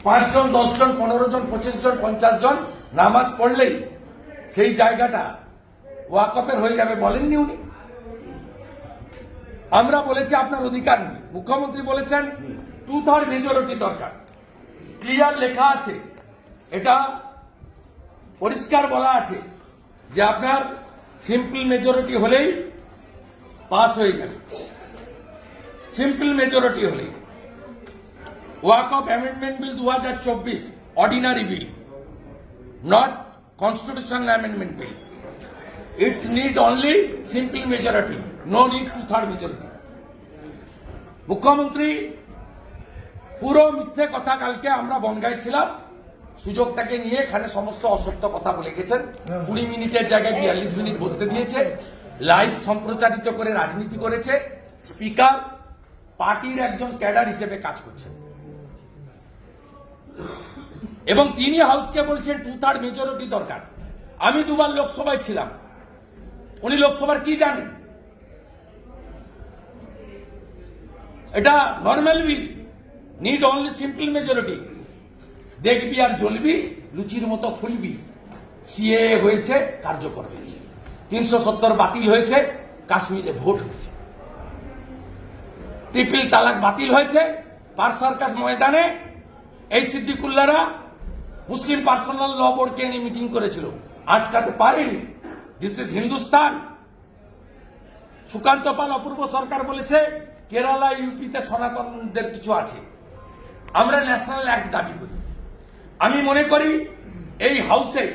5 জন 10 জন 15 জন 25 জন 50 জন নামাজ পড়লেই সেই জায়গাটা ওয়াকফের হয়ে যাবে বলেননি উনি? আমরা বলেছি আপনার অধিকার নেই। মুখ্যমন্ত্রী বলেছেন 2/3 মেজরিটি দরকার। ক্লিয়ার লেখা আছে, এটা পরিষ্কার বলা আছে যে আপনার সিম্পল মেজরিটি হলেই পাস হয়ে যাবে। সিম্পল মেজরিটি হলেই। Waqf amendment bill 2024 ordinary bill, not constitutional amendment bill. It's need only simple majority, no need 2/3 majority. মুখ্যমন্ত্রী পুরো মিথ্যে কথা, কালকে আমরা বনগাঁয় ছিলাম, সুযোগটাকে নিয়ে এখানে সমস্ত অসত্য কথা বলে গেছেন। 20 মিনিটের জায়গায় 42 মিনিট বলতে দিয়েছে, লাইভ সম্প্রচারিত করে রাজনীতি করেছে। স্পিকার পার্টির একজন ক্যাডার হিসেবে কাজ করছেন এবং তিনি হাউসকে বলছেন 2/3 মেজরিটি দরকার। আমি 2 বার লোকসভায় ছিলাম, উনি লোকসভার কি জানেন? এটা নর্মাল বিল, নিড অনলি সিম্পল মেজরিটি। দেখবি আর জ্বলবি, লুচির মতো ফুলবি। সিএ হয়েছে, কার্যকর হয়েছে। 370 বাতিল হয়েছে, কাশ্মীরে ভোট হয়েছে। ট্রিপল তালাক বাতিল হয়েছে। পার সার্কাস ময়দানে এই সিদ্দিকুল্লাহরা মুসলিম পার্সোনাল ল বোর্ডকে নিয়ে মিটিং করেছিল, আটকাতে পারেনি। This is Hindustan. সুকান্ত পাল অপূর্ব সরকার বলেছে কেরালা ইউপিতে সনাতনদের কিছু আছে। আমরা ন্যাশনাল অ্যাক্ট দাবি করি। আমি মনে করি এই হাউসে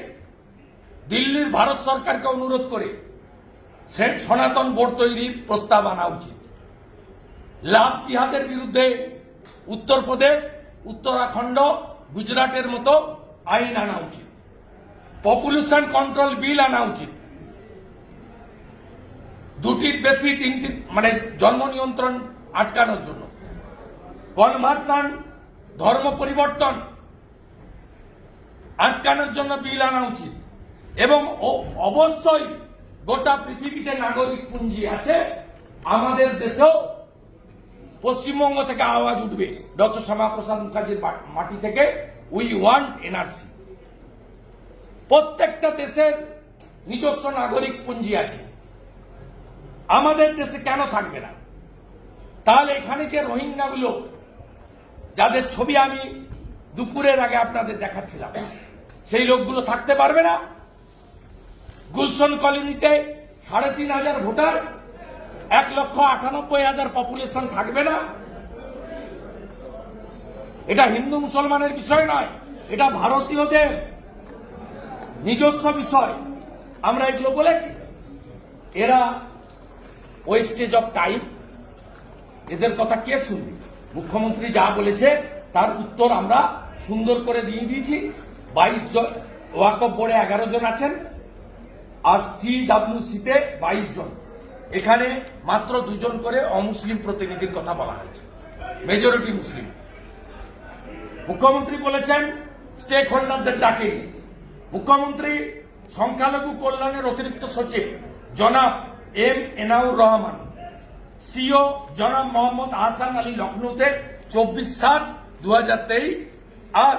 দিল্লির ভারত সরকারকে অনুরোধ করে সনাতন বোর্ড তৈরির প্রস্তাব আনা উচিত। লাভ জিহাদের বিরুদ্ধে উত্তরপ্রদেশ, উত্তরাখণ্ড, গুজরাটের মতো আইন আনা উচিত। পপুলেশন কন্ট্রোল বিল আনা উচিত। 2টির বেশি 3টি মানে জন্ম নিয়ন্ত্রণ আটকানোর জন্য। কনভার্সন, ধর্ম পরিবর্তন আটকানোর জন্য বিল আনা উচিত। এবং অবশ্যই গোটা পৃথিবীতে নাগরিক পুঞ্জি আছে, আমাদের দেশেও পশ্চিমবঙ্গ থেকে আওয়াজ উঠবে ডক্টর শ্যামাপ্রসাদ মুখার্জির মাটি থেকে, উই ওয়ান্ট এনআরসি। প্রত্যেকটা দেশের নিজস্ব নাগরিক পুঞ্জি আছে, আমাদের দেশে কেন থাকবে না? তাহলে এখানে যে রোহিঙ্গাগুলো, যাদের ছবি আমি দুপুরের আগে আপনাদের দেখাচ্ছিলাম, সেই লোকগুলো থাকতে পারবে না? গুলশন কলোনিতে 3,500 ভোটার, 1,98,000 পপুলেশন থাকবে না? এটা হিন্দু মুসলমানের বিষয় নয়, এটা ভারতীয়দের নিজস্ব বিষয়। আমরা এগুলো বলেছি। এরা ওয়েস্টেজ অফ টাইম, এদের কথা কে শুনবে? মুখ্যমন্ত্রী যা বলেছে তার উত্তর আমরা সুন্দর করে দিয়ে দিয়েছি। 22 জন ওয়াকফ বোর্ডে 11 জন আছেন, আর সিডব্লিউসিতে 22 জন। এখানে মাত্র 2 জন করে অমুসলিম প্রতিনিধির কথা বলা হয়েছে, মেজরিটি মুসলিম। মুখ্যমন্ত্রী বলেছেন স্টেক হোল্ডারদের ডাকে। মুখ্যমন্ত্রী সংখ্যালঘু কল্যাণের অতিরিক্ত সচিব জনাব এম এনাউর রহমান, সিও জনাব মোহাম্মদ আহসান আলী লখনৌতে 24/7/2023 আর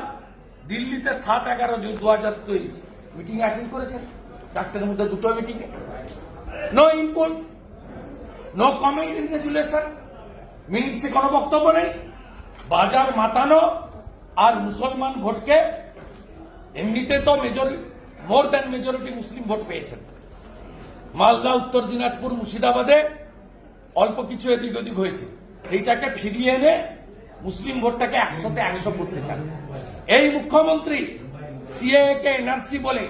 দিল্লিতে 7/11/2023 মিটিং অ্যাটেন্ড করেছেন। 4টের মধ্যে 2টো meeting. No input, no comment in resolution, মিনিটসে কোনো বক্তব্য নেই। বাজার মাতানো আর মুসলমান ভোটকে, এমনিতে তো মোর দ্যান মেজরিটি মুসলিম ভোট পেয়েছেন। মালদা, উত্তর দিনাজপুর, মুর্শিদাবাদে অল্প কিছু এদিক ওদিক হয়েছে, সেইটাকে ফিরিয়ে এনে মুসলিম ভোটটাকে 100তে 100 করতে চান। এই মুখ্যমন্ত্রী সিএএ কে এনআরসি বলে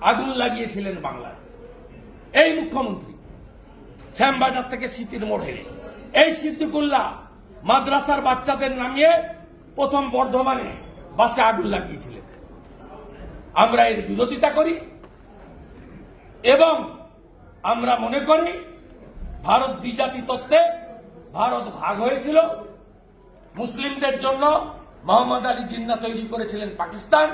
আগুন লাগিয়েছিলেন বাংলায়। এই মুখ্যমন্ত্রী শ্যামবাজার থেকে স্মৃতির মোড় হেরে, এই সিদ্দিকুল্লাহ মাদ্রাসার বাচ্চাদের নামিয়ে প্রথম বর্ধমানে বাসে আগুন লাগিয়েছিলেন। আমরা এর বিরোধিতা করি এবং আমরা মনে করি ভারত দ্বিজাতি তত্ত্বে ভারত ভাগ হয়েছিল। মুসলিমদের জন্য মোহাম্মদ আলী জিন্নাহ তৈরি করেছিলেন পাকিস্তান,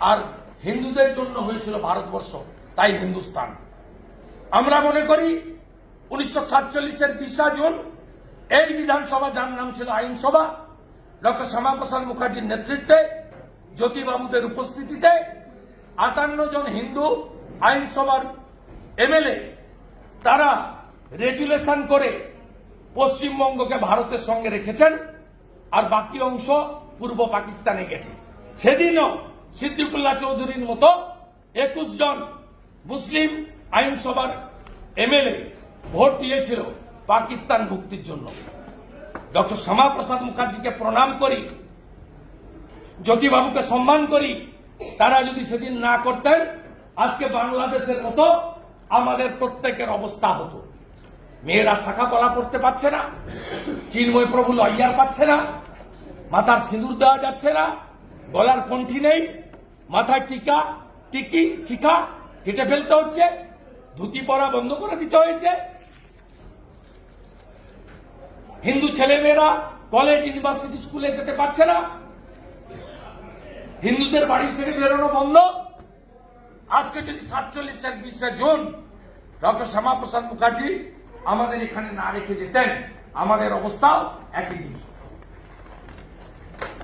আর হিন্দুদের জন্য হয়েছিল ভারতবর্ষ, তাই হিন্দুস্তান। আমরা মনে করি 1947-এর 20 জুন এই বিধানসভা, যার নাম ছিল আইনসভা, ডক্টর শ্যামাপ্রসাদ মুখার্জির নেতৃত্বে জ্যোতিবাবুদের উপস্থিতিতে 58 জন হিন্দু আইনসভার এমএলএ তারা রেজুলেশন করে পশ্চিমবঙ্গকে ভারতের সঙ্গে রেখেছেন, আর বাকি অংশ পূর্ব পাকিস্তানে গেছে। সেদিনও সিদ্দিকুল্লাহ চৌধুরীর মতো 21 জন মুসলিম আইনসভার এমএলএ ভোট দিয়েছিল পাকিস্তান মুক্তির জন্য। ডক্টর শ্যামাপ্রসাদ মুখার্জিকে প্রণাম করি, জ্যোতিবাবুকে সম্মান করি। তারা যদি সেদিন না করতেন, আজকে বাংলাদেশের মতো আমাদের প্রত্যেকের অবস্থা হতো। মেয়েরা শাখা পলা পড়তে পারছে না, চিন্ময় প্রভু লইয়ার পাচ্ছে না, মাথার সিঁদুর দেওয়া যাচ্ছে না, গলার কণ্ঠি নেই, মাথায় টিকা টিকি শিখা কেটে ফেলতে হচ্ছে, ধুতি পরা বন্ধ করে দিতে হয়েছে। হিন্দু ছেলেমেয়েরা কলেজ ইউনিভার্সিটি স্কুলে যেতে পারছে না, হিন্দুদের বাড়ি থেকে বেরোনো বন্ধ। আজকে যদি 47-20 জুন ডক্টর শ্যামাপ্রসাদ মুখার্জি আমাদের এখানে না রেখে যেতেন, আমাদের অবস্থাও একই জিনিস।